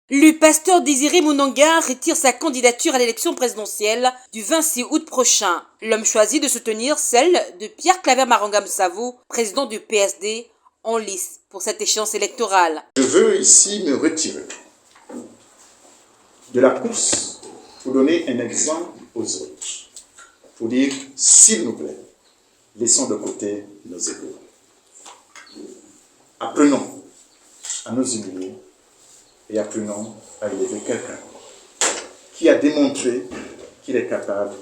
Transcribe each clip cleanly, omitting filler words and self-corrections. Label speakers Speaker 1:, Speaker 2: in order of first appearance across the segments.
Speaker 1: Le pasteur Désiré Mounanga retire sa candidature à l'élection présidentielle du 26 août prochain. L'homme choisit de soutenir celle de Pierre Claver Maranga Moussavou, président du PSD, en lice pour cette échéance électorale.
Speaker 2: Je veux ici me retirer de la course pour donner un exemple aux autres. Pour dire, s'il nous plaît, laissons de côté nos égos. Apprenons à nous humilier et apprenons à élever quelqu'un qui a démontré qu'il est capable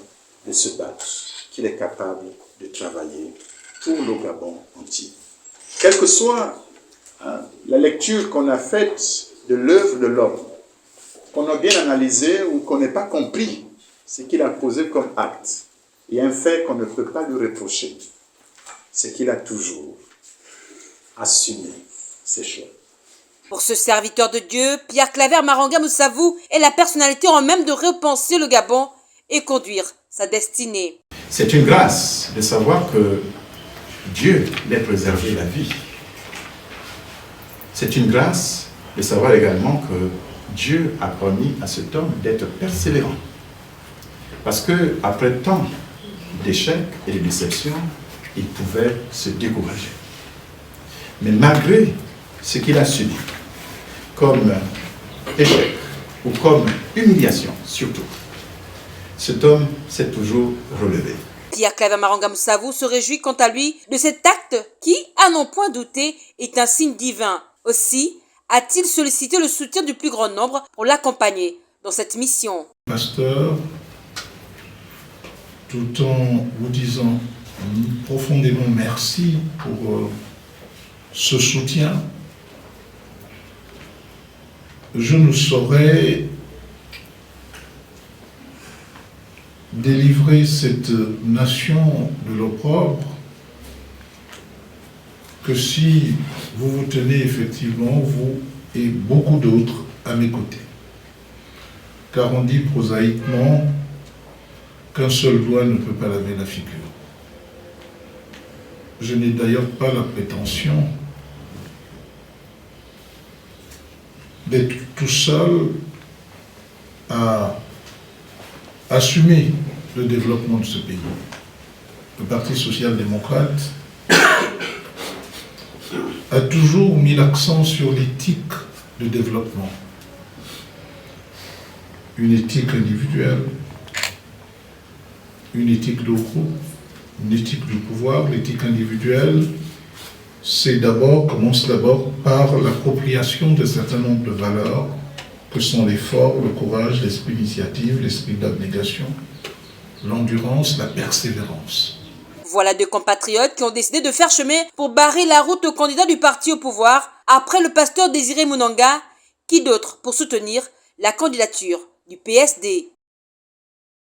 Speaker 2: de se battre, qu'il est capable de travailler pour le Gabon entier. Quelle que soit la lecture qu'on a faite de l'œuvre de l'homme, qu'on a bien analysé ou qu'on n'ait pas compris ce qu'il a posé comme acte, et un fait qu'on ne peut pas lui reprocher, c'est qu'il a toujours assumé ses choix.
Speaker 1: Pour ce serviteur de Dieu, Pierre Claver Maranga Moussavou est la personnalité en même de repenser le Gabon et conduire sa destinée.
Speaker 3: C'est une grâce de savoir que Dieu l'ait préservé la vie. C'est une grâce de savoir également que Dieu a permis à cet homme d'être persévérant. Parce qu'après tant d'échecs et de déceptions, il pouvait se décourager. Mais malgré ce qu'il a subi, comme échec ou comme humiliation surtout, cet homme s'est toujours relevé.
Speaker 1: Pierre Claver Maranga Moussavou se réjouit quant à lui de cet acte qui, à n'en point douter, est un signe divin. Aussi a-t-il sollicité le soutien du plus grand nombre pour l'accompagner dans cette mission.
Speaker 4: Pasteur, tout en vous disant profondément merci pour ce soutien, je ne saurais délivrer cette nation de l'opprobre que si vous vous tenez effectivement, vous et beaucoup d'autres, à mes côtés. Car on dit prosaïquement qu'un seul doigt ne peut pas laver la figure. Je n'ai d'ailleurs pas la prétention d'être tout seul à assumer le développement de ce pays. Le Parti social-démocrate a toujours mis l'accent sur l'éthique de développement. Une éthique individuelle, une éthique de groupe, une éthique du pouvoir. L'éthique individuelle, commence d'abord par l'appropriation d'un certain nombre de valeurs que sont l'effort, le courage, l'esprit d'initiative, l'esprit d'abnégation, l'endurance, la persévérance.
Speaker 1: Voilà deux compatriotes qui ont décidé de faire chemin pour barrer la route au candidat du parti au pouvoir, après le pasteur Désiré Mounanga, qui d'autre pour soutenir la candidature du PSD.